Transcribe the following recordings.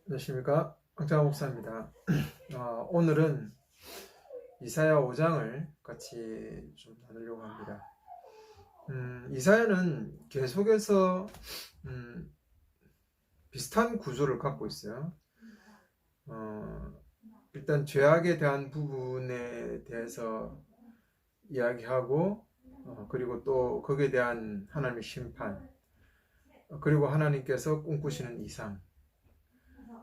안녕하십니까, 황창호 목사입니다. 오늘은 이사야 5장을 같이 좀 나누려고 합니다. 이사야는 계속해서 비슷한 구조를 갖고 있어요. 일단 죄악에 대한 부분에 대해서 이야기하고, 그리고 또 거기에 대한 하나님의 심판, 그리고 하나님께서 꿈꾸시는 이상,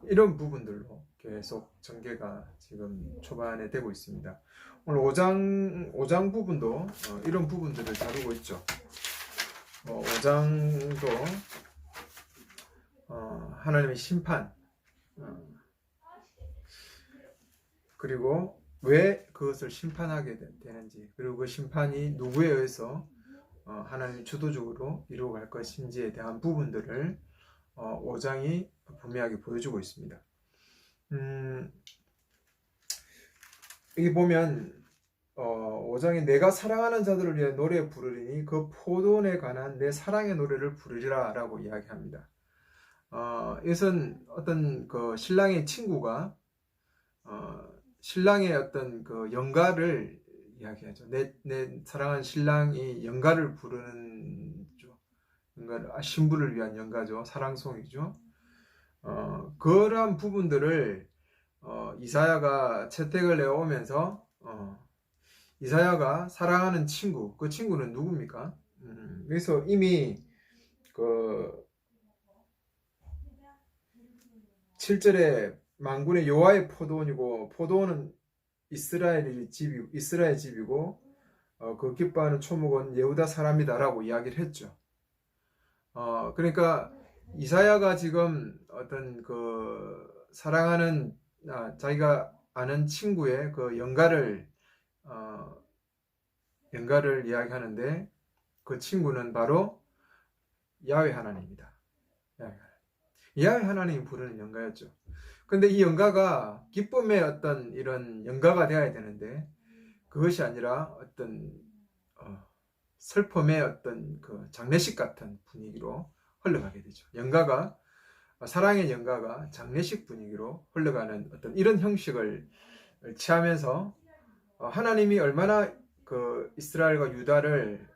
이런 부분들로 계속 전개가 지금 초반에 되고 있습니다. 오늘 5장 부분도 이런 부분들을 다루고 있죠. 5장도 하나님의 심판, 그리고 왜 그것을 심판하게 되는지, 그리고 그 심판이 누구에 의해서 하나님이 주도적으로 이루어갈 것인지에 대한 부분들을 5장이 분명하게 보여주고 있습니다. 여기 보면 5장에 내가 사랑하는 자들을 위해 노래 부르리니 그 포도원에 관한 내 사랑의 노래를 부르리라 라고 이야기합니다. 이것은 어떤 그 신랑의 친구가 신랑의 어떤 그 연가를 이야기하죠. 내 사랑하는 신랑이 연가를 부르는 신부를 위한 연가죠. 사랑송이죠. 그러한 부분들을 이사야가 채택을 내오면서 이사야가 사랑하는 친구, 그 친구는 누굽니까? 그래서 이미 그 7절에 만군의 여호와의 포도원이고, 포도원은 이스라엘 집이고, 그 기뻐하는 초목은 예후다 사람이다라고 이야기를 했죠. 그러니까 이사야가 지금 어떤 그 사랑하는 자기가 아는 친구의 그 연가를 이야기하는데, 그 친구는 바로 야훼 하나님입니다. 야훼 하나님이 부르는 연가였죠. 근데 이 연가가 기쁨의 어떤 이런 연가가 되어야 되는데, 그것이 아니라 어떤 슬픔의 어떤 그 장례식 같은 분위기로 흘러가게 되죠. 사랑의 연가가 장례식 분위기로 흘러가는 어떤 이런 형식을 취하면서 하나님이 얼마나 그 이스라엘과 유다를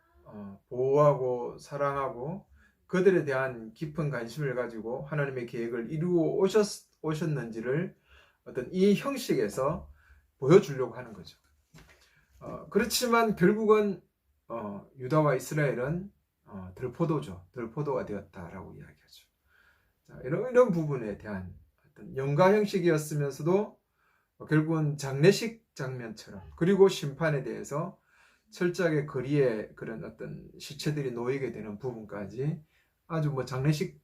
보호하고 사랑하고 그들에 대한 깊은 관심을 가지고 하나님의 계획을 이루어 오셨는지를 어떤 이 형식에서 보여주려고 하는 거죠. 그렇지만 결국은 유다와 이스라엘은 들포도가 되었다라고 이야기하죠. 자, 이런 부분에 대한 어떤 연가 형식이었으면서도 결국은 장례식 장면처럼, 그리고 심판에 대해서 철저하게 거리에 그런 어떤 시체들이 놓이게 되는 부분까지 아주 장례식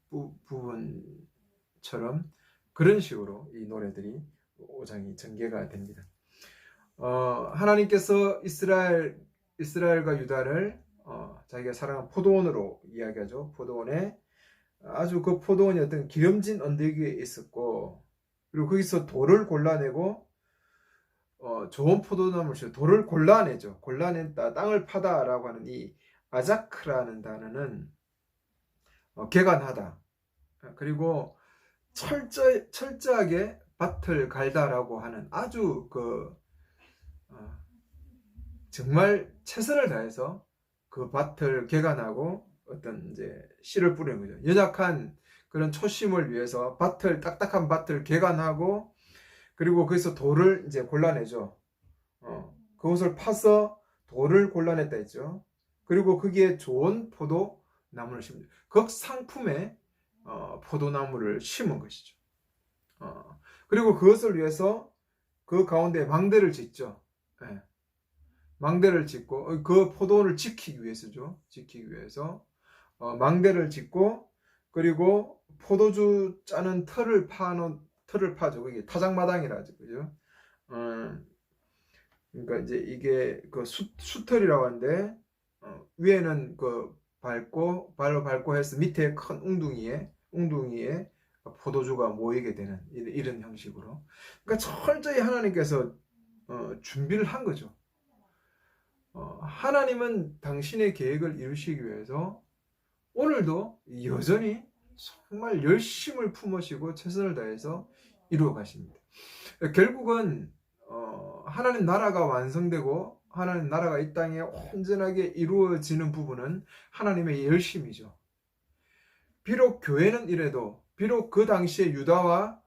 부분처럼 그런 식으로 이 노래들이 5장이 전개가 됩니다. 하나님께서 이스라엘과 유다를 자기가 사랑한 포도원으로 이야기하죠. 포도원에 아주 그 포도원이 어떤 기름진 언덕 위에 있었고, 그리고 거기서 돌을 골라내고 좋은 포도나무를 돌을 골라내죠. 골라냈다, 땅을 파다라고 하는 이 아자크라는 단어는 개간하다, 그리고 철저하게 밭을 갈다라고 하는 아주 정말 최선을 다해서 그 밭을 개간하고 어떤 이제 씨를 뿌리는 거죠. 연약한 그런 초심을 위해서 딱딱한 밭을 개간하고, 그리고 거기서 돌을 이제 골라내죠. 그것을 파서 돌을 골라냈다 했죠. 그리고 거기에 좋은 포도나무를 심습니다. 극상품의 포도나무를 심은 것이죠. 그리고 그것을 위해서 그 가운데 망대를 짓죠. 네. 망대를 짓고, 그 포도원을 지키기 위해서죠. 지키기 위해서 망대를 짓고, 그리고 포도주 짜는 틀을 파죠. 이게 타작마당이라죠, 그죠? 그러니까 이제 이게 그 수틀이라고 하는데, 위에는 발로 밟고 해서 밑에 큰 웅둥이에 포도주가 모이게 되는 이런 형식으로. 그러니까 철저히 하나님께서 준비를 한 거죠. 하나님은 당신의 계획을 이루시기 위해서 오늘도 여전히 정말 열심을 품으시고 최선을 다해서 이루어 가십니다. 결국은 하나님 나라가 완성되고 하나님 나라가 이 땅에 온전하게 이루어지는 부분은 하나님의 열심이죠. 비록 교회는 이래도, 비록 그 당시에 유다와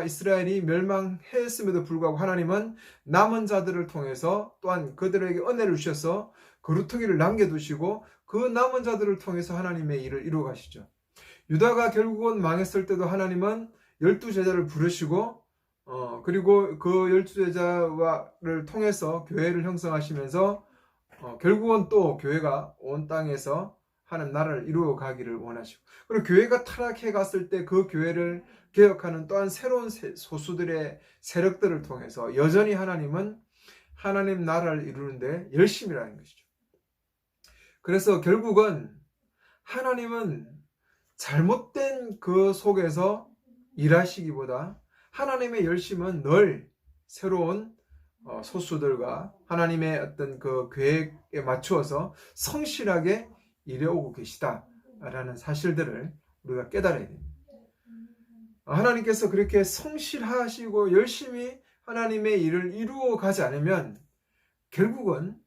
이스라엘이 멸망했음에도 불구하고 하나님은 남은 자들을 통해서 또한 그들에게 은혜를 주셔서 거루터기를 남겨두시고 그 남은 자들을 통해서 하나님의 일을 이루어 가시죠. 유다가 결국은 망했을 때도 하나님은 12제자를 부르시고 그리고 그 12제자를 통해서 교회를 형성하시면서 결국은 또 교회가 온 땅에서 하는 나라를 이루어 가기를 원하시고, 그리고 교회가 타락해 갔을 때 그 교회를 개혁하는 또한 새로운 소수들의 세력들을 통해서 여전히 하나님은 하나님 나라를 이루는데 열심이라는 것이죠. 그래서 결국은 하나님은 잘못된 그 속에서 일하시기보다 하나님의 열심은 늘 새로운 소수들과 하나님의 어떤 그 계획에 맞추어서 성실하게 일해오고 계시다라는 사실들을 우리가 깨달아야 됩니다. 하나님께서 그렇게 성실하시고 열심히 하나님의 일을 이루어 가지 않으면 결국은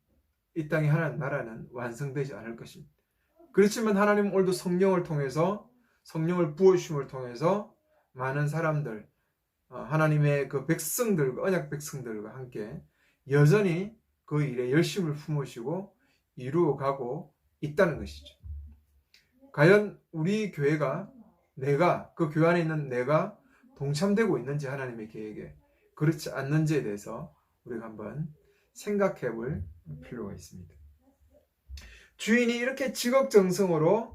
이 땅의 하나님 나라는 완성되지 않을 것입니다. 그렇지만 하나님은 오늘도 성령을 통해서, 성령을 부어주심을 통해서 많은 사람들, 하나님의 그 백성들과, 언약 백성들과 함께 여전히 그 일에 열심을 품으시고 이루어가고 있다는 것이죠. 과연 우리 교회가, 그 교회 안에 있는 내가 동참되고 있는지 하나님의 계획에, 그렇지 않는지에 대해서 우리가 한번 생각해 볼 필요가 있습니다. 주인이 이렇게 지극정성으로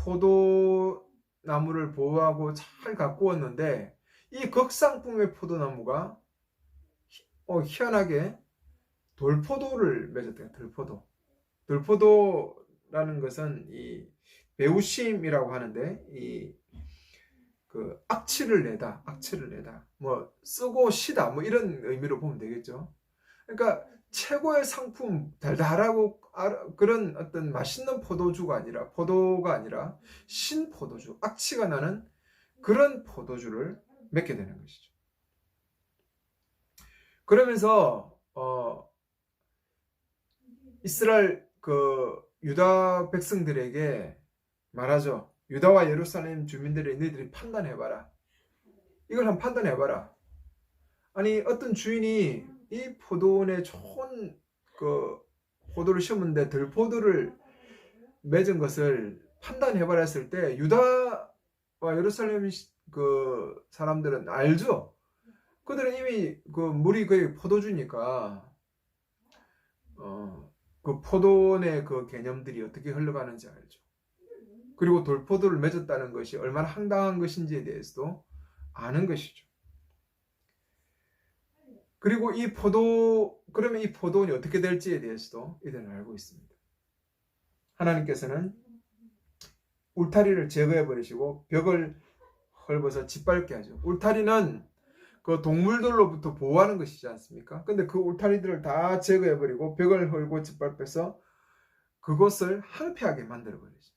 포도나무를 보호하고 잘 가꾸었는데 이 극상품의 포도나무가 희한하게 돌포도를 맺었대요. 돌포도라는 것은 이 배우심이라고 하는데 그 악취를 내다, 뭐 쓰고 시다, 뭐 이런 의미로 보면 되겠죠. 그러니까 최고의 상품, 달달하고 그런 어떤 맛있는 포도가 아니라 신포도주, 악취가 나는 그런 포도주를 맺게 되는 것이죠. 그러면서 이스라엘 그 유다 백성들에게 말하죠. 유다와 예루살렘 주민들이 너희들이 판단해봐라. 이걸 한번 판단해봐라. 아니 어떤 주인이 이 포도원에 좋은 그 포도를 심었는데 들포도를 맺은 것을 판단해봐라 했을 때 유다와 예루살렘 그 사람들은 알죠. 그들은 이미 그 물이 거의 포도주니까 그 포도원의 그 개념들이 어떻게 흘러가는지 알죠. 그리고 돌포도를 맺었다는 것이 얼마나 황당한 것인지에 대해서도 아는 것이죠. 그리고 그러면 이 포도원이 어떻게 될지에 대해서도 이들은 알고 있습니다. 하나님께서는 울타리를 제거해 버리시고 벽을 헐벗어 짓밟게 하죠. 울타리는 그 동물들로부터 보호하는 것이지 않습니까? 근데 그 울타리들을 다 제거해 버리고 벽을 헐고 짓밟아서 그것을 황폐하게 만들어 버리죠.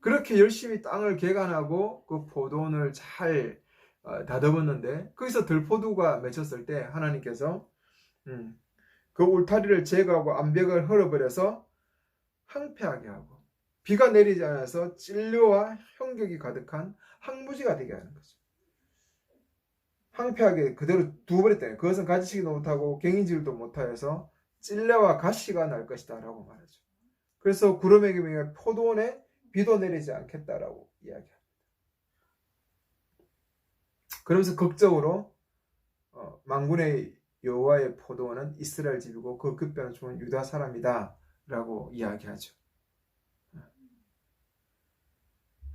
그렇게 열심히 땅을 개간하고 그 포도원을 잘 다듬었는데 거기서 들포도가 맺혔을 때 하나님께서 그 울타리를 제거하고 암벽을 헐어버려서 황폐하게 하고 비가 내리지 않아서 찔려와 형격이 가득한 황무지가 되게 하는 거죠. 황폐하게 그대로 두어버렸다. 그것은 가지치기도 못하고 갱인질도 못하여서 찔레와 가시가 날 것이다 라고 말하죠. 그래서 구름에게 명해 포도원에 비도 내리지 않겠다라고 이야기합니다. 그러면서 극적으로 만군의 여호와의 포도원은 이스라엘 집이고 그 끝변을 주는 유다 사람이다 라고 이야기하죠.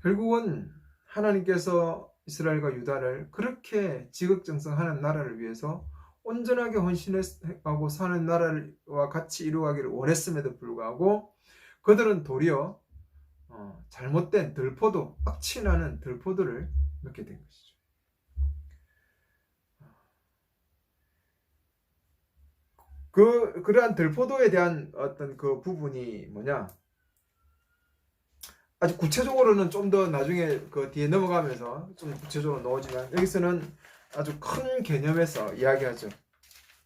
결국은 하나님께서 이스라엘과 유다를 그렇게 지극정성하는 나라를 위해서 온전하게 헌신하고 사는 나라와 같이 이루어가기를 원했음에도 불구하고 그들은 도리어 잘못된 들포도, 악취나는 들포도를 맺게 된 것이죠. 그러한 들포도에 대한 어떤 그 부분이 뭐냐? 아주 구체적으로는 좀 더 나중에 그 뒤에 넘어가면서 좀 구체적으로 나오지만 여기서는 아주 큰 개념에서 이야기하죠.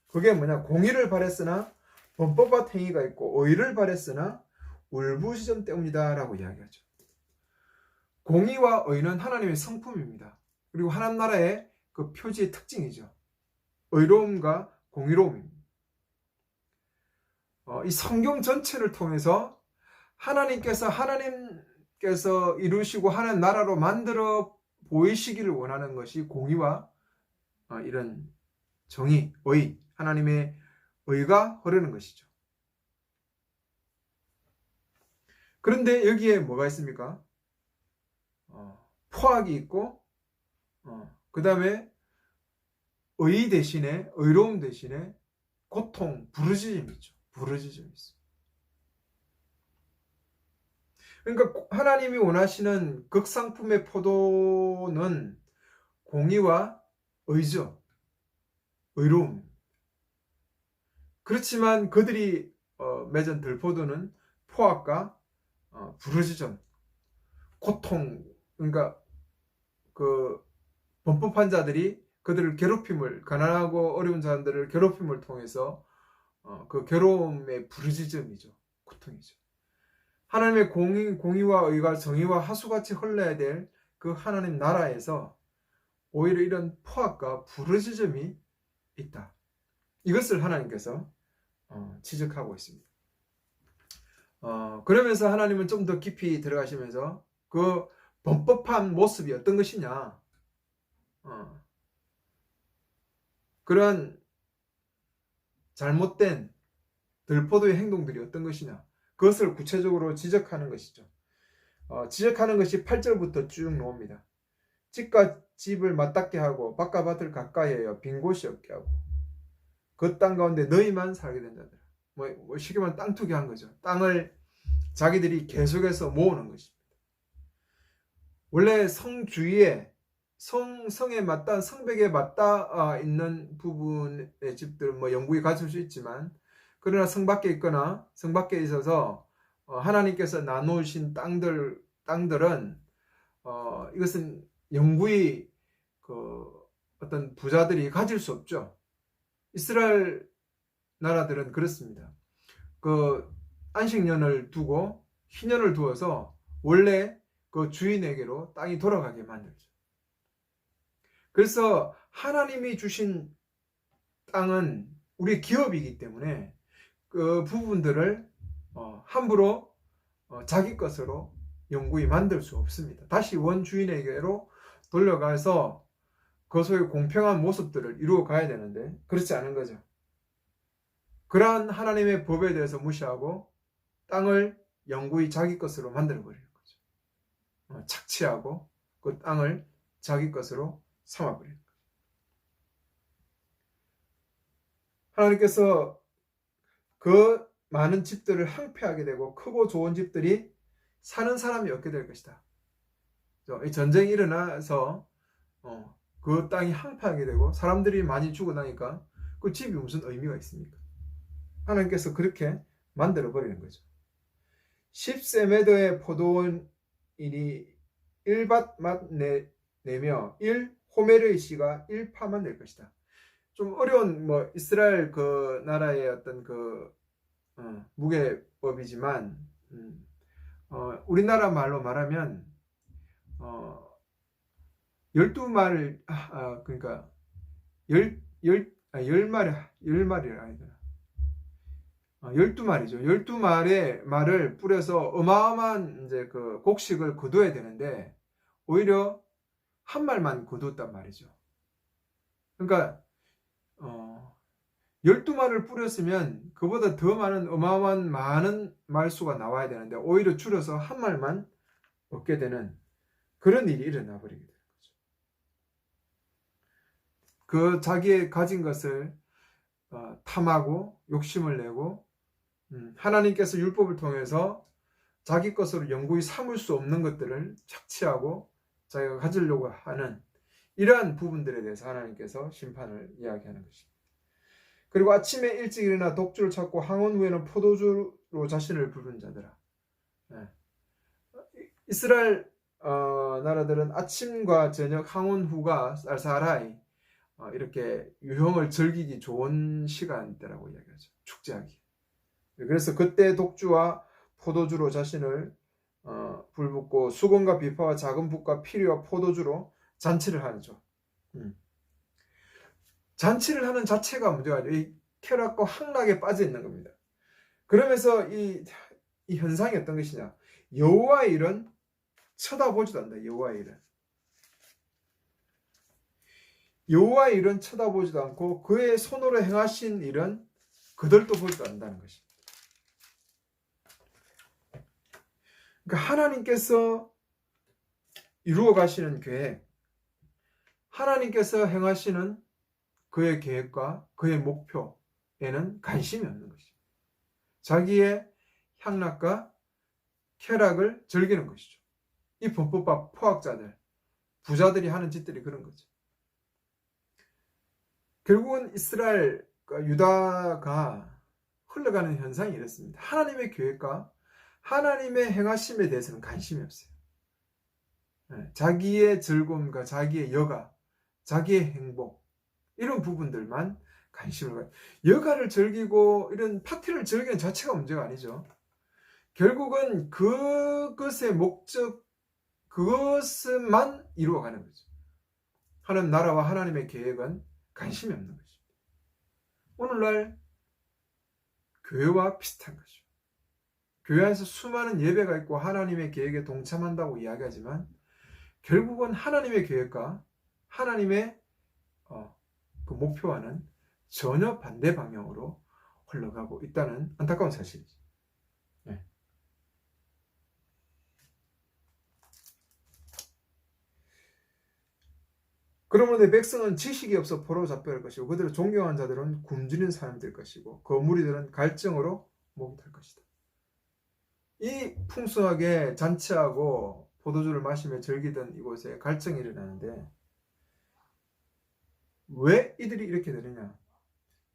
그게 뭐냐? 공의를 바랬으나 범법과 행위가 있고 의를 바랬으나 울부짖음 때문이다 라고 이야기하죠. 공의와 의는 하나님의 성품입니다. 그리고 하나님 나라의 그 표지의 특징이죠. 의로움과 공의로움입니다. 이 성경 전체를 통해서 하나님께서 이루시고 하는 나라로 만들어 보이시기를 원하는 것이 공의와 이런 정의, 의, 하나님의 의가 흐르는 것이죠. 그런데 여기에 뭐가 있습니까? 포악이 있고 그 다음에 의 대신에 의로움 대신에 고통, 부르짖음이 있죠. 부르짖음이 있어요. 그러니까 하나님이 원하시는 극상품의 포도는 공의와 의죠. 의로움. 그렇지만 그들이 맺은 들포도는 포악과 부르짖음, 고통. 그러니까 그 범법한 자들이 그들을 가난하고 어려운 사람들을 괴롭힘을 통해서 그 괴로움의 부르짖음이죠. 고통이죠. 하나님의 공의와 의가 정의와 하수같이 흘러야 될 그 하나님 나라에서 오히려 이런 포악과 부르짖음이 있다. 이것을 하나님께서 지적하고 있습니다. 그러면서 하나님은 좀 더 깊이 들어가시면서 그 범법한 모습이 어떤 것이냐, 그런 잘못된 들포도의 행동들이 어떤 것이냐, 그것을 구체적으로 지적하는 것이죠. 지적하는 것이 8절부터 쭉 나옵니다. 집과 집을 맞닿게 하고 밭과 밭을 가까이 하여 빈 곳이 없게 하고 그 땅 가운데 너희만 살게 된 자들. 쉽게 말하면 땅 투기한 거죠. 땅을 자기들이 계속해서 모으는 것입니다. 원래 성 주위에 성에 맞닿은 성벽에 맞닿아 있는 부분의 집들은 영구히 가질 수 있지만, 그러나 성 밖에 있거나 성 밖에 있어서 하나님께서 나누신 땅들은 이것은 영구히 그 어떤 부자들이 가질 수 없죠. 이스라엘 나라들은 그렇습니다. 그 안식년을 두고 희년을 두어서 원래 그 주인에게로 땅이 돌아가게 만들죠. 그래서 하나님이 주신 땅은 우리의 기업이기 때문에 그 부분들을 함부로 자기 것으로 영구히 만들 수 없습니다. 다시 원주인에게로 돌려가서 그 소위 공평한 모습들을 이루어 가야 되는데 그렇지 않은 거죠. 그러한 하나님의 법에 대해서 무시하고 땅을 영구히 자기 것으로 만들어 버리는 거죠. 착취하고 그 땅을 자기 것으로 삼아 버리는 거죠. 하나님께서 그 많은 집들을 항폐하게 되고 크고 좋은 집들이 사는 사람이 없게 될 것이다. 이 전쟁이 일어나서 그 땅이 항폐하게 되고 사람들이 많이 죽어나니까 그 집이 무슨 의미가 있습니까? 하나님께서 그렇게 만들어 버리는 거죠. 10세메더의 포도원이니 1밭만 내며 1호멜의 씨가 1파만 낼 것이다. 좀 어려운 이스라엘 그 나라의 어떤 그 무게법이지만 우리나라 말로 말하면 12말 그러니까 10마리라 아니구나. 12마리죠. 12마리의 말을 뿌려서 어마어마한 이제 그 곡식을 거둬야 되는데 오히려 한 말만 거뒀단 말이죠. 그러니까 12말을 뿌렸으면 그보다 더 많은 어마어마한 많은 말수가 나와야 되는데 오히려 줄여서 한 말만 얻게 되는 그런 일이 일어나 버리게 되는 거죠. 그 자기의 가진 것을 탐하고 욕심을 내고 하나님께서 율법을 통해서 자기 것으로 영구히 삼을 수 없는 것들을 착취하고 자기가 가지려고 하는 이러한 부분들에 대해서 하나님께서 심판을 이야기하는 것입니다. 그리고 아침에 일찍 일어나 독주를 찾고 항원 후에는 포도주로 자신을 부른 자들아. 이스라엘 나라들은 아침과 저녁 항온 후가 쌀쌀하이 이렇게 유형을 즐기기 좋은 시간대라고 이야기하죠. 축제하기. 그래서 그때 독주와 포도주로 자신을 불붙고 수건과 비파와 작은 붓과 피리와 포도주로 잔치를 하죠. 잔치를 하는 자체가 문제가 아니죠. 이 쾌락과 향락에 빠져 있는 겁니다. 그러면서 이 현상이 어떤 것이냐? 여호와의 일은 쳐다보지도 않는다. 여호와의 일은. 여호와의 일은 쳐다보지도 않고 그의 손으로 행하신 일은 그들도 보지도 않는다는 것입니다. 그러니까 하나님께서 이루어 가시는 계획, 하나님께서 행하시는 그의 계획과 그의 목표에는 관심이 없는 것이죠. 자기의 향락과 쾌락을 즐기는 것이죠. 이 범법과 포악자들, 부자들이 하는 짓들이 그런 거죠. 결국은 이스라엘, 유다가 흘러가는 현상이 이렇습니다. 하나님의 계획과 하나님의 행하심에 대해서는 관심이 없어요. 자기의 즐거움과 자기의 여가, 자기의 행복, 이런 부분들만 관심을 가요. 여가를 즐기고 이런 파티를 즐기는 자체가 문제가 아니죠. 결국은 그것의 목적, 그것만 이루어가는 거죠. 하나님 나라와 하나님의 계획은 관심이 없는 것입니다. 오늘날 교회와 비슷한 거죠. 교회 안에서 수많은 예배가 있고 하나님의 계획에 동참한다고 이야기하지만 결국은 하나님의 계획과 하나님의 그 목표와는 전혀 반대 방향으로 흘러가고 있다는 안타까운 사실이죠. 네. 그러므로 내 백성은 지식이 없어 포로 잡혀갈 것이고 그들을 존경하는 자들은 굶주린 사람이 될 것이고 그 무리들은 갈증으로 목이 탈 것이다. 이 풍성하게 잔치하고 포도주를 마시며 즐기던 이곳에 갈증이 일어나는데 왜 이들이 이렇게 되느냐?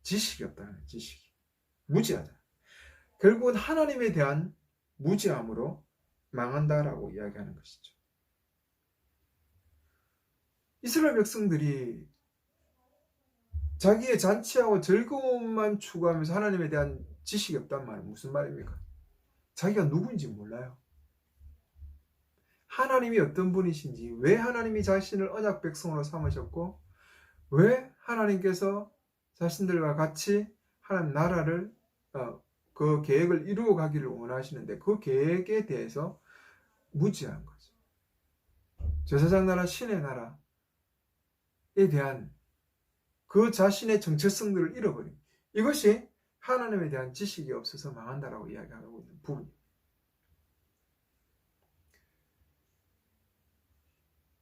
지식이 없다는 거예요. 지식이. 무지하다. 결국은 하나님에 대한 무지함으로 망한다라고 이야기하는 것이죠. 이스라엘 백성들이 자기의 잔치하고 즐거움만 추구하면서 하나님에 대한 지식이 없단 말은 무슨 말입니까? 자기가 누구인지 몰라요. 하나님이 어떤 분이신지, 왜 하나님이 자신을 언약 백성으로 삼으셨고, 왜 하나님께서 자신들과 같이 하나님 나라를 그 계획을 이루어 가기를 원하시는데 그 계획에 대해서 무지한 거죠. 제사장 나라, 신의 나라에 대한 그 자신의 정체성들을 잃어버린, 이것이 하나님에 대한 지식이 없어서 망한다라고 이야기하고 있는 부분입니다.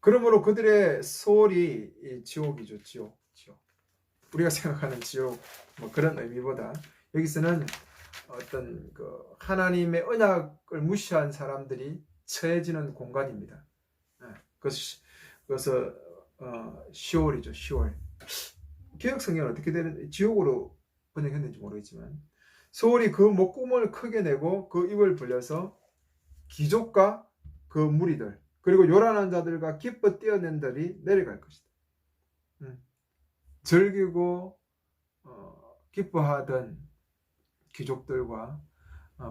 그러므로 그들의 소홀이 지옥이죠. 지옥. 우리가 생각하는 지옥 뭐 그런 의미보다 여기서는 어떤 그 하나님의 언약을 무시한 사람들이 처해지는 공간입니다. 그래서 시월이죠. 시월. 개혁 성경은 어떻게 되는 지옥으로 번역했는지 모르겠지만 소홀이 그 목구멍을 크게 내고 그 입을 벌려서 귀족과 그 무리들 그리고 요란한 자들과 기뻐 뛰어낸들이 내려갈 것이다. 즐기고 기뻐하던 귀족들과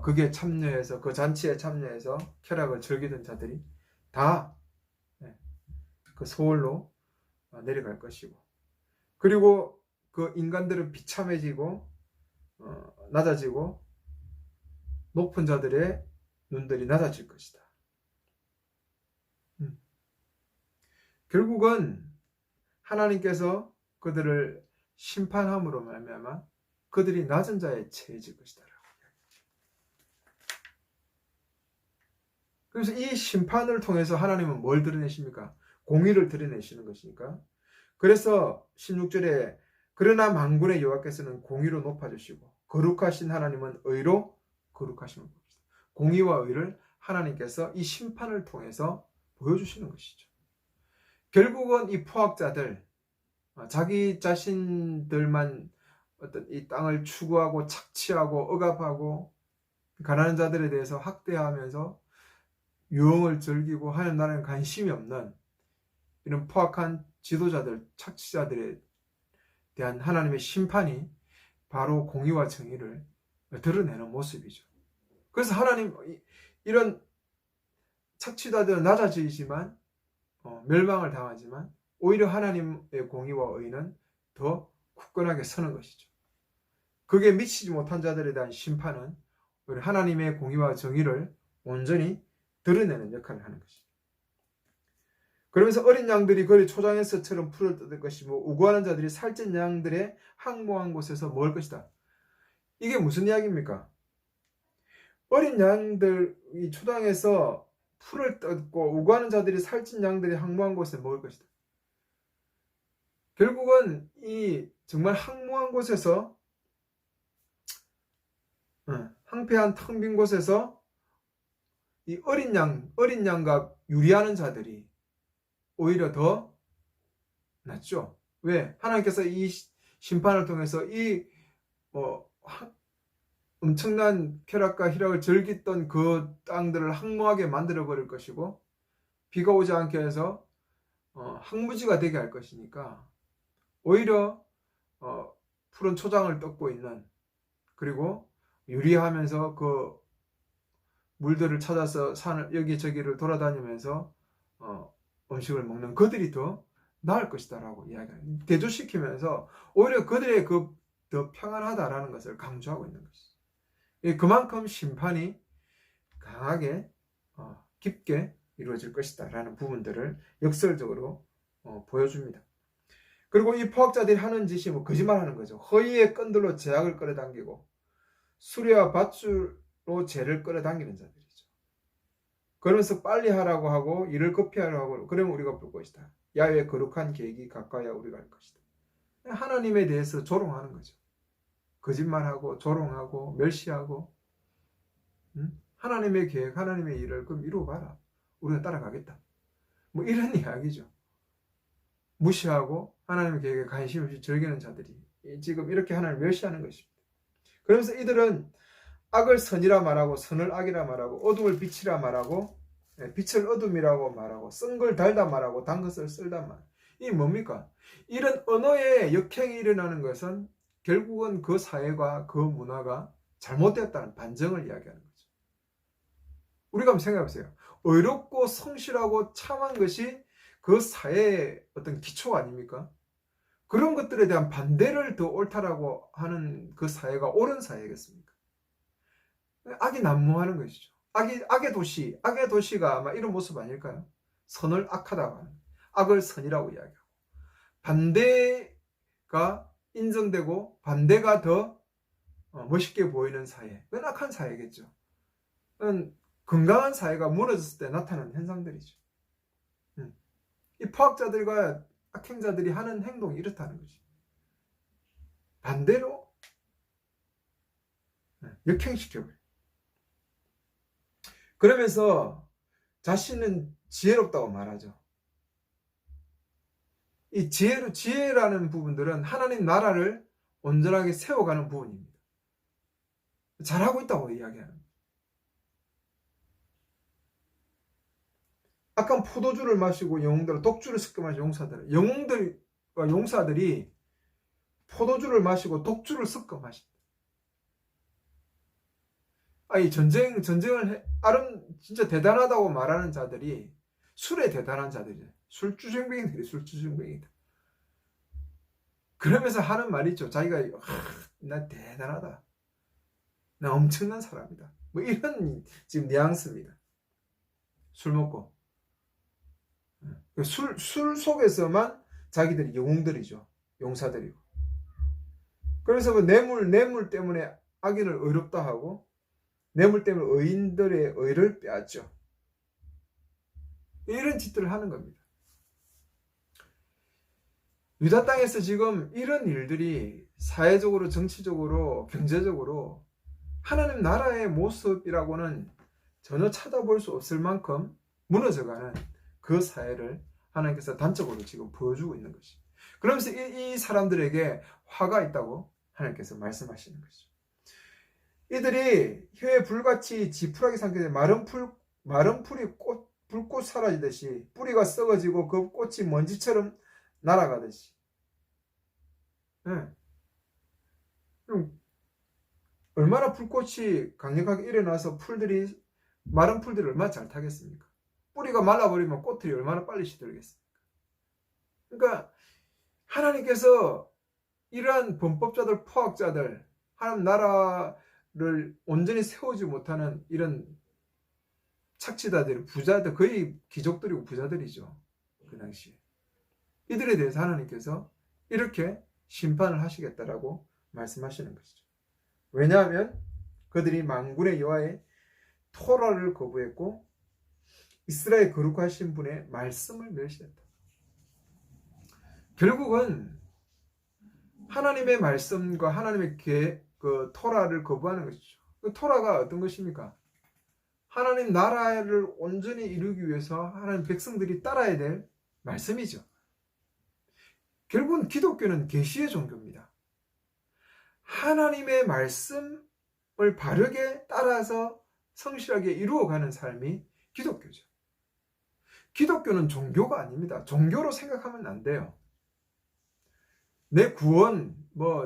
그게 참여해서 그 잔치에 참여해서 쾌락을 즐기던 자들이 다 그 소홀로 내려갈 것이고 그리고 그 인간들은 비참해지고 낮아지고 높은 자들의 눈들이 낮아질 것이다. 결국은 하나님께서 그들을 심판함으로 말미암아 그들이 낮은 자에 처해질 것이다. 그래서 이 심판을 통해서 하나님은 뭘 드러내십니까? 공의를 드러내시는 것이니까. 그래서 16절에 그러나 만군의 여호와께서는 공의로 높아주시고 거룩하신 하나님은 의로 거룩하심을 보시다. 공의와 의를 하나님께서 이 심판을 통해서 보여주시는 것이죠. 결국은 이 포악자들, 자기 자신들만 어떤 이 땅을 추구하고 착취하고 억압하고 가난한 자들에 대해서 학대하면서 유흥을 즐기고 하나님 나라에 관심이 없는 이런 포악한 지도자들, 착취자들에 대한 하나님의 심판이 바로 공의와 정의를 드러내는 모습이죠. 그래서 하나님 이런 착취자들은 낮아지지만 멸망을 당하지만 오히려 하나님의 공의와 의는 더 굳건하게 서는 것이죠. 그게 미치지 못한 자들에 대한 심판은 우리 하나님의 공의와 정의를 온전히 드러내는 역할을 하는 것이죠. 그러면서 어린 양들이 거리 초장에서처럼 풀을 뜯을 것이고 우고하는 자들이 살찐 양들의 항모한 곳에서 먹을 것이다. 이게 무슨 이야기입니까? 어린 양들이 초장에서 풀을 뜯고 우고하는 자들이 살찐 양들이 항모한 곳에 먹을 것이다. 결국은 이 정말 항모한 곳에서 황폐한 텅 빈 곳에서 이 어린 양과 유리하는 자들이 오히려 더 낫죠. 왜? 하나님께서 이 심판을 통해서 이 엄청난 쾌락과 희락을 즐겼던 그 땅들을 황무하게 만들어 버릴 것이고 비가 오지 않게 해서 황무지가 되게 할 것이니까 오히려 푸른 초장을 뜯고 있는 그리고 유리하면서 그 물들을 찾아서 산을 여기저기를 돌아다니면서 음식을 먹는 그들이 더 나을 것이다라고 이야기합니다. 대조시키면서 오히려 그들의 더 평안하다라는 것을 강조하고 있는 것이죠. 그만큼 심판이 강하게 깊게 이루어질 것이다라는 부분들을 역설적으로 보여줍니다. 그리고 이 포악자들이 하는 짓이 거짓말하는 거죠. 허위의 끈들로 제약을 끌어당기고 수레와 밧줄로 죄를 끌어당기는 자들이죠. 그러면서 빨리 하라고 하고 일을 급히 하라고 하고 그러면 우리가 볼 것이다. 야훼의 거룩한 계획이 가까이야 우리가 할 것이다. 하나님에 대해서 조롱하는 거죠. 거짓말하고 조롱하고 멸시하고 하나님의 계획, 하나님의 일을 그럼 이루어봐라. 우리가 따라가겠다. 이런 이야기죠. 무시하고 하나님의 계획에 관심 없이 즐기는 자들이 지금 이렇게 하나님을 멸시하는 것입니다. 그러면서 이들은 악을 선이라 말하고 선을 악이라 말하고 어둠을 빛이라 말하고 빛을 어둠이라고 말하고 쓴 걸 달다 말하고 단 것을 쓸다 말. 이게 뭡니까? 이런 언어의 역행이 일어나는 것은 결국은 그 사회가 그 문화가 잘못되었다는 반증을 이야기하는 거죠. 우리가 한번 생각해 보세요. 의롭고 성실하고 참한 것이 그 사회의 어떤 기초가 아닙니까? 그런 것들에 대한 반대를 더 옳다라고 하는 그 사회가 옳은 사회겠습니까? 악이 난무하는 것이죠. 악의 도시가 아마 이런 모습 아닐까요? 선을 악하다고 하는, 악을 선이라고 이야기하고, 반대가 인정되고 반대가 더 멋있게 보이는 사회, 그건 악한 사회겠죠. 그건 건강한 사회가 무너졌을 때 나타나는 현상들이죠. 이 포악자들과 악행자들이 하는 행동이 이렇다는 거죠. 반대로 역행시켜버려요. 그러면서 자신은 지혜롭다고 말하죠. 이 지혜라는 부분들은 하나님 나라를 온전하게 세워가는 부분입니다. 잘하고 있다고 이야기하는 거예요. 악한 포도주를 마시고 영웅들, 독주를 섞어 마신 용사들, 영웅들과 용사들이 포도주를 마시고 독주를 섞어 마신다. 아니 전쟁을 진짜 대단하다고 말하는 자들이 술에 대단한 자들이에요. 술주정뱅이다. 그러면서 하는 말이 있죠. 자기가 나 대단하다. 나 엄청난 사람이다. 이런 지금 뉘앙스입니다. 술 먹고 술 속에서만 자기들이 영웅들이죠. 용사들이고. 그래서 뇌물 때문에 악인을 의롭다 하고 뇌물 때문에 의인들의 의를 빼앗죠. 이런 짓들을 하는 겁니다. 유다 땅에서 지금 이런 일들이 사회적으로, 정치적으로, 경제적으로 하나님 나라의 모습이라고는 전혀 찾아볼 수 없을 만큼 무너져가는 그 사회를 하나님께서 단적으로 지금 보여주고 있는 것이죠. 그러면서 이 사람들에게 화가 있다고 하나님께서 말씀하시는 것이죠. 이들이 혀에 불같이 지푸라기 삼켜진 마른 풀이 불꽃 사라지듯이 뿌리가 썩어지고 그 꽃이 먼지처럼 날아가듯이. 네. 얼마나 불꽃이 강력하게 일어나서 마른 풀들이 얼마나 잘 타겠습니까? 뿌리가 말라버리면 꽃들이 얼마나 빨리 시들겠습니까? 그러니까 하나님께서 이러한 범법자들, 포악자들, 하나님 나라를 온전히 세우지 못하는 이런 착취자들, 부자들, 거의 귀족들이고 부자들이죠. 그 당시에. 이들에 대해서 하나님께서 이렇게 심판을 하시겠다라고 말씀하시는 것이죠. 왜냐하면 그들이 만군의 여호와의 토라를 거부했고 이스라엘 거룩하신 분의 말씀을 멸시했다. 결국은 하나님의 말씀과 하나님의 그 토라를 거부하는 것이죠. 그 토라가 어떤 것입니까? 하나님 나라를 온전히 이루기 위해서 하나님 백성들이 따라야 될 말씀이죠. 결국은 기독교는 계시의 종교입니다. 하나님의 말씀을 바르게 따라서 성실하게 이루어가는 삶이 기독교죠. 기독교는 종교가 아닙니다. 종교로 생각하면 안 돼요. 내 구원,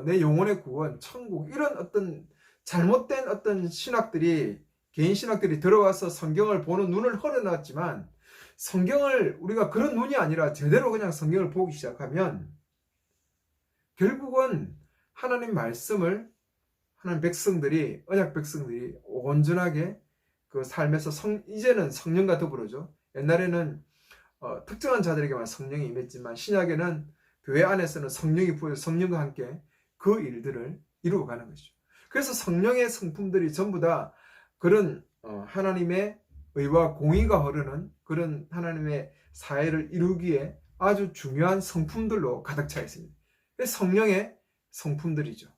내 영혼의 구원, 천국, 이런 어떤 잘못된 어떤 신학들이, 개인 신학들이 들어와서 성경을 보는 눈을 헐어놨지만, 성경을 우리가 그런 눈이 아니라 제대로 그냥 성경을 보기 시작하면 결국은 하나님 말씀을 하나님 백성들이, 언약 백성들이 온전하게 그 삶에서 이제는 성령과 더불어죠. 옛날에는 특정한 자들에게만 성령이 임했지만 신약에는 교회 안에서는 성령이 부어서 성령과 함께 그 일들을 이루어가는 것이죠. 그래서 성령의 성품들이 전부 다 그런 하나님의 의와 공의가 흐르는 그런 하나님의 사회를 이루기에 아주 중요한 성품들로 가득 차 있습니다. 성령의 성품들이죠.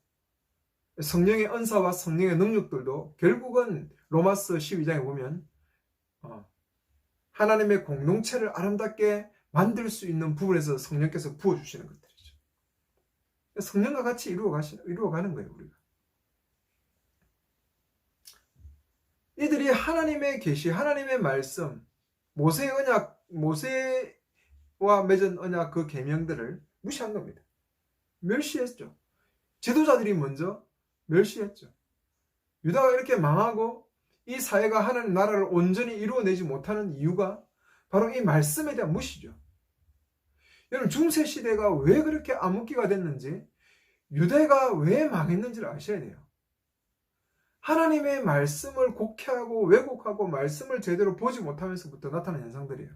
성령의 은사와 성령의 능력들도 결국은 로마서 12장에 보면 하나님의 공동체를 아름답게 만들 수 있는 부분에서 성령께서 부어주시는 것들이죠. 성령과 같이 이루어가는 거예요, 우리가. 이들이 하나님의 계시, 하나님의 말씀, 모세의 언약, 모세와 맺은 언약 그 계명들을 무시한 겁니다. 멸시했죠. 지도자들이 먼저 멸시했죠. 유다가 이렇게 망하고 이 사회가 하나님 나라를 온전히 이루어내지 못하는 이유가 바로 이 말씀에 대한 무시죠. 여러분, 중세 시대가 왜 그렇게 암흑기가 됐는지, 유대가 왜 망했는지를 아셔야 돼요. 하나님의 말씀을 곡해하고 왜곡하고 말씀을 제대로 보지 못하면서부터 나타난 현상들이에요.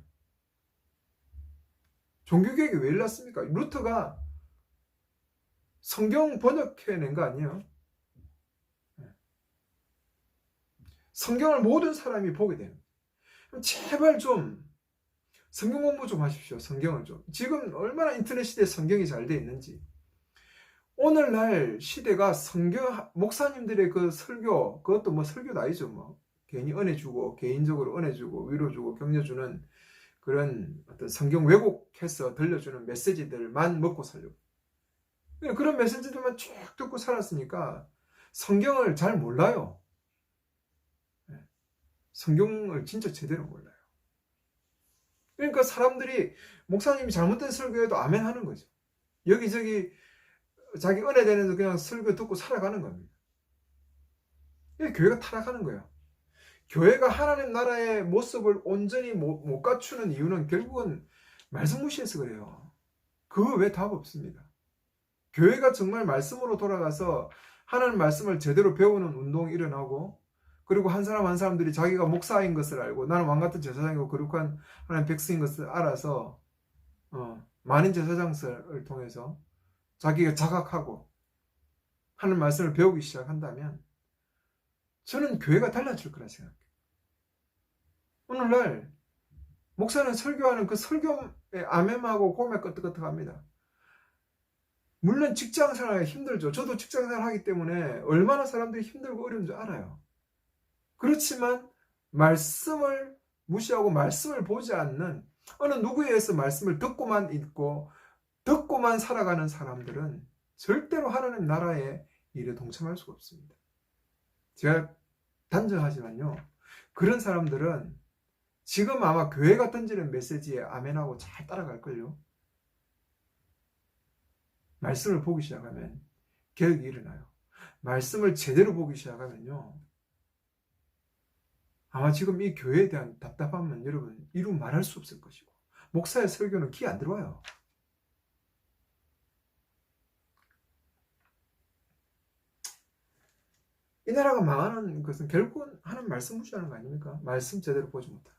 종교개혁이 왜 일어났습니까? 루터가 성경 번역해낸 거 아니에요? 성경을 모든 사람이 보게 되는. 제발 좀 성경 공부 좀 하십시오. 성경을 좀. 지금 얼마나 인터넷 시대에 성경이 잘 돼 있는지. 오늘날 시대가 목사님들의 그 설교, 그것도 설교도 아니죠. 괜히 은혜 주고, 개인적으로 은혜 주고, 위로 주고, 격려 주는 그런 어떤 성경 왜곡해서 들려주는 메시지들만 먹고 살려고. 그런 메시지들만 쭉 듣고 살았으니까 성경을 잘 몰라요. 성경을 진짜 제대로 몰라요. 그러니까 사람들이 목사님이 잘못된 설교에도 아멘 하는 거죠. 여기저기 자기 은혜 되는 그냥 설교 듣고 살아가는 겁니다. 교회가 타락하는 거예요. 교회가 하나님 나라의 모습을 온전히 못 갖추는 이유는 결국은 말씀 무시해서 그래요. 그거 외에 답 없습니다. 교회가 정말 말씀으로 돌아가서 하나님 말씀을 제대로 배우는 운동이 일어나고, 그리고 한 사람 한 사람들이 자기가 목사인 것을 알고 나는 왕같은 제사장이고 거룩한 하나님 백성인 것을 알아서 만인 제사장을 통해서 자기가 자각하고 하는 말씀을 배우기 시작한다면 저는 교회가 달라질 거라 생각해요. 오늘날 목사는 설교하는 그 설교에 아멘하고 고개 끄덕끄덕합니다. 물론 직장생활이 힘들죠. 저도 직장생활 하기 때문에 얼마나 사람들이 힘들고 어려운 줄 알아요. 그렇지만 말씀을 무시하고 말씀을 보지 않는 어느 누구에 의해서 말씀을 듣고만 있고 듣고만 살아가는 사람들은 절대로 하나님 나라의 일에 동참할 수가 없습니다. 제가 단정하지만요, 그런 사람들은 지금 아마 교회가 던지는 메시지에 아멘하고 잘 따라갈걸요. 말씀을 보기 시작하면 개혁이 일어나요. 말씀을 제대로 보기 시작하면요. 아마 지금 이 교회에 대한 답답함은 여러분 이루 말할 수 없을 것이고 목사의 설교는 귀 안 들어와요. 이 나라가 망하는 것은 결국은 하나님 말씀 무시하는 거 아닙니까? 말씀 제대로 보지 못하는 거.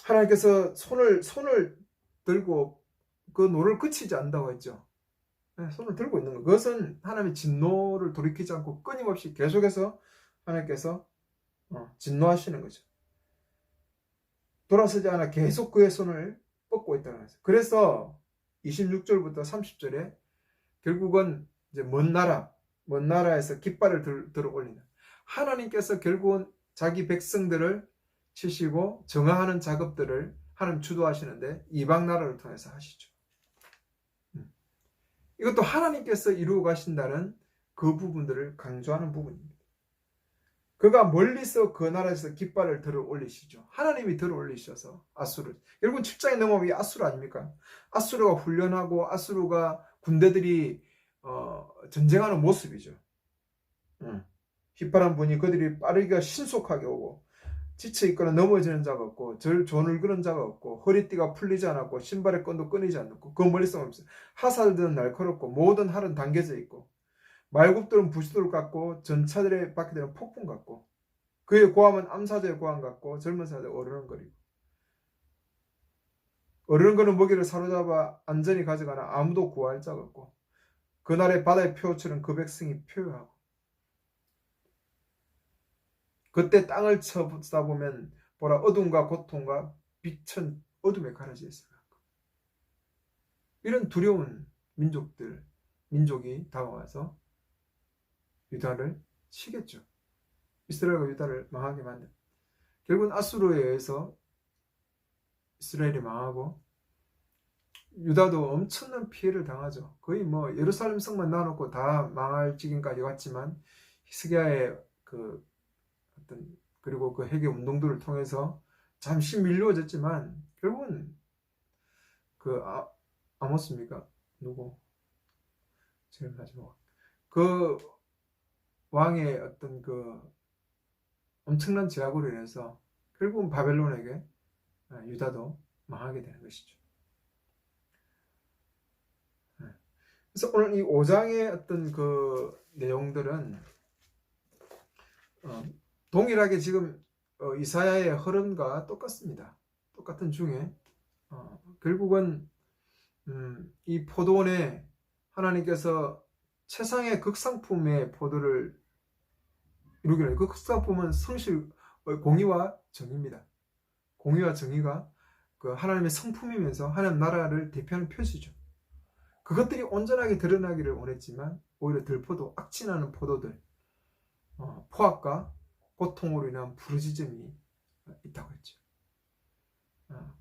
하나님께서 손을 들고 그 노를 그치지 않는다고 했죠. 손을 들고 있는 것. 그것은 하나님의 진노를 돌이키지 않고 끊임없이 계속해서 하나님께서 진노하시는 거죠. 돌아서지 않아 계속 그의 손을 뻗고 있다는 거죠. 그래서 26절부터 30절에 결국은 이제 먼 나라에서 깃발을 들어 올리는 하나님께서 결국은 자기 백성들을 치시고 정화하는 작업들을 하나님 주도하시는데 이방 나라를 통해서 하시죠. 이것도 하나님께서 이루어 가신다는 그 부분들을 강조하는 부분입니다. 그가 멀리서 그 나라에서 깃발을 들어 올리시죠. 하나님이 들어 올리셔서 아수르. 여러분 7장에 넘어오면 이 아수르 아닙니까? 아수르가 훈련하고 아수르가 군대들이 전쟁하는 모습이죠. 휘파람 부니 그들이 빠르기가 신속하게 오고 지쳐있거나 넘어지는 자가 없고 조늘그런 자가 없고 허리띠가 풀리지 않았고 신발의 끈도 끊이지 않았고 그 멀리서 오면서 하살들은 날카롭고 모든 활은 당겨져 있고 말굽들은 부시돌 같고 전차들의 바퀴들은 폭풍 같고 그의 고함은 암사자의 고함 같고 젊은 사자의 어르렁거리고 어르렁거리는 먹이를 사로잡아 안전히 가져가나 아무도 구할 자가 없고 그날의 바다의 표처럼 그 백성이 표효하고 그때 땅을 쳐다보면 보라 어둠과 고통과 빛은 어둠에 가려져 있어요. 이런 두려운 민족이 다가와서 유다를 치겠죠. 이스라엘과 유다를 망하게 만든. 결국은 아수르에 의해서 이스라엘이 망하고 유다도 엄청난 피해를 당하죠. 거의 뭐 예루살렘 성만 놔놓고 다 망할 지경까지 왔지만 히스기야의 그리고 그 회개 운동들을 통해서 잠시 밀려졌지만 결국은 아모스입니까? 누구? 제일 마지막 그 왕의 어떤 그 엄청난 제약으로 인해서 결국은 바벨론에게 유다도 망하게 되는 것이죠. 그래서 오늘 이 5장의 어떤 그 내용들은 동일하게 지금 이사야의 흐름과 똑같습니다. 똑같은 중에 결국은 이 포도원에 하나님께서 최상의 극상품의 포도를 이루기를 그 극상품은 성실 공의와 정의입니다. 공의와 정의가 그 하나님의 성품이면서 하나님 나라를 대표하는 표시죠. 그것들이 온전하게 드러나기를 원했지만 오히려 들포도 악진하는 포도들 포악과 고통으로 인한 부르짖음이 있다고 했죠.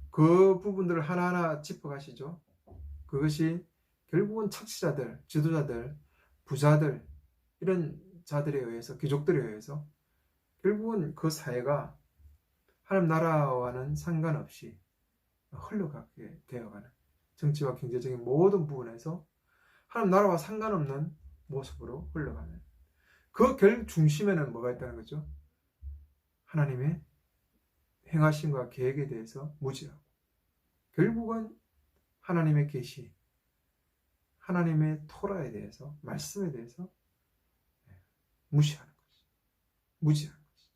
그 부분들을 하나하나 짚어가시죠. 그것이 결국은 착취자들, 지도자들, 부자들 이런 자들에 의해서 귀족들에 의해서 결국은 그 사회가 하나님 나라와는 상관없이 흘러가게 되어가는 정치와 경제적인 모든 부분에서 하나님 나라와 상관없는 모습으로 흘러가는 그 결 중심에는 뭐가 있다는 거죠? 하나님의 행하심과 계획에 대해서 무지하고 결국은 하나님의 계시, 하나님의 토라에 대해서 말씀에 대해서 무시하는 것이죠. 무지하는 것이죠.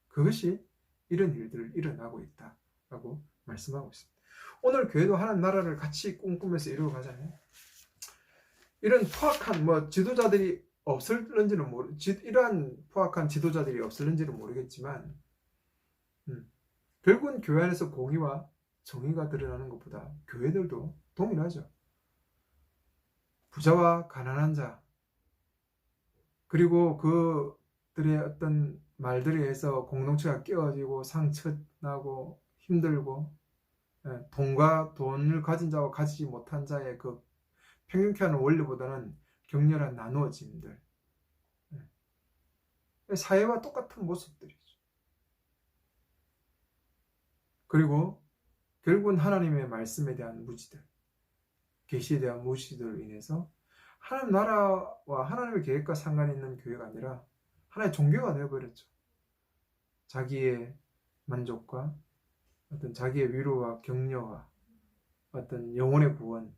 그것이 이런 일들을 일어나고 있다라고 말씀하고 있습니다. 오늘 교회도 하나님 나라를 같이 꿈꾸면서 이루어 가잖아요. 이런 포악한 지도자들이 없을는지는 이러한 포악한 지도자들이 없을는지는 모르겠지만 결국은 교회 안에서 공의와 정의가 드러나는 것보다 교회들도 동일하죠. 부자와 가난한 자 그리고 그들의 어떤 말들에 의해서 공동체가 깨어지고 상처나고 힘들고 돈과 돈을 가진 자와 가지지 못한 자의 그 평균케 하는 원리보다는 격렬한 나누어짐들 사회와 똑같은 모습들이죠. 그리고 결국은 하나님의 말씀에 대한 무지들, 계시에 대한 무지들로 인해서 하나님 나라와 하나님의 계획과 상관이 있는 교회가 아니라 하나의 종교가 되어버렸죠. 자기의 만족과 어떤 자기의 위로와 격려와 어떤 영혼의 구원,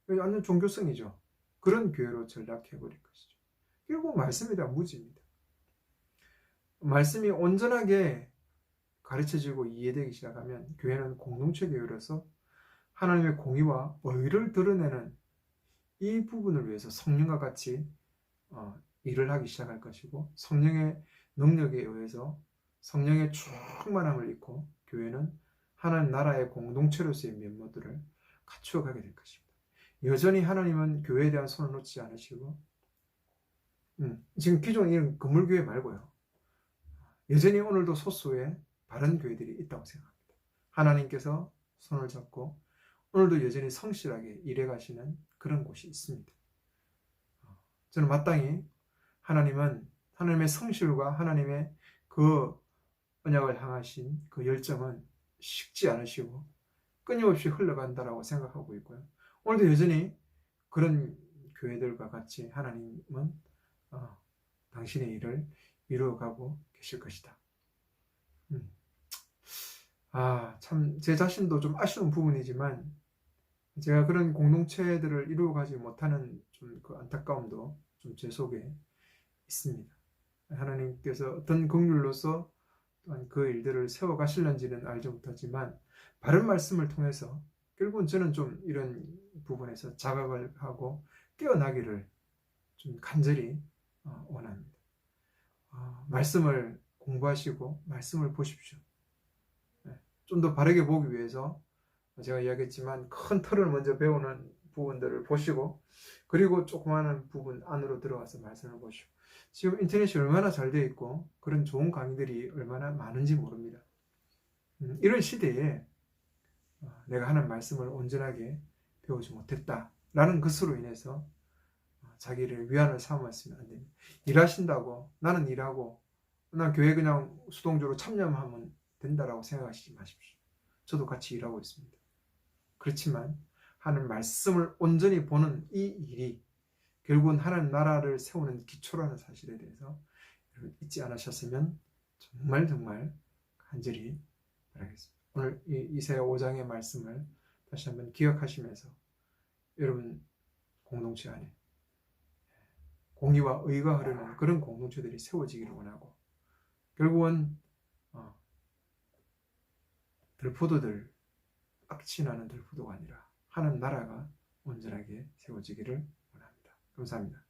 완전 종교성이죠. 그런 교회로 전락해버린 것이죠. 결국 말씀에 대한 무지입니다. 말씀이 온전하게 가르쳐지고 이해되기 시작하면 교회는 공동체 교회로서 하나님의 공의와 의를 드러내는 이 부분을 위해서 성령과 같이 일을 하기 시작할 것이고, 성령의 능력에 의해서 성령의 충만함을 입고 교회는 하나님 나라의 공동체로서의 면모들을 갖추어가게 될 것입니다. 여전히 하나님은 교회에 대한 손을 놓지 않으시고, 지금 기존 이런 건물교회 말고요, 여전히 오늘도 소수의 바른 교회들이 있다고 생각합니다. 하나님께서 손을 잡고 오늘도 여전히 성실하게 일해 가시는 그런 곳이 있습니다. 저는 마땅히 하나님은 하나님의 성실과 하나님의 그 언약을 향하신 그 열정은 식지 않으시고 끊임없이 흘러간다라고 생각하고 있고요. 오늘도 여전히 그런 교회들과 같이 하나님은 당신의 일을 이루어가고 계실 것이다. 참 제 자신도 좀 아쉬운 부분이지만 제가 그런 공동체들을 이루어가지 못하는 좀 그 안타까움도 좀 제 속에 있습니다. 하나님께서 어떤 긍휼로서 또한 그 일들을 세워가실는지는 알지 못하지만 바른 말씀을 통해서 결국은 저는 좀 이런 부분에서 자각을 하고 깨어나기를 좀 간절히 원합니다. 말씀을 공부하시고 말씀을 보십시오. 좀 더 바르게 보기 위해서 제가 이야기했지만 큰 틀을 먼저 배우는 부분들을 보시고, 그리고 조그마한 부분 안으로 들어가서 말씀을 보시고, 지금 인터넷이 얼마나 잘 되어 있고 그런 좋은 강의들이 얼마나 많은지 모릅니다. 이런 시대에 내가 하는 말씀을 온전하게 배우지 못했다라는 것으로 인해서 자기를 위안을 삼았으면 안 됩니다. 일하신다고 나는 일하고 난 교회 그냥 수동적으로 참여하면 된다라고 생각하시지 마십시오. 저도 같이 일하고 있습니다. 그렇지만 하나님 말씀을 온전히 보는 이 일이 결국은 하나님 나라를 세우는 기초라는 사실에 대해서 잊지 않으셨으면 정말 간절히 바라겠습니다. 오늘 이사야 5장의 말씀을 다시 한번 기억하시면서 여러분 공동체 안에 공의와 의가 흐르는 그런 공동체들이 세워지기를 원하고, 결국은 들포도들, 악취나는 들포도가 아니라 하나님 나라가 온전하게 세워지기를 원합니다. 감사합니다.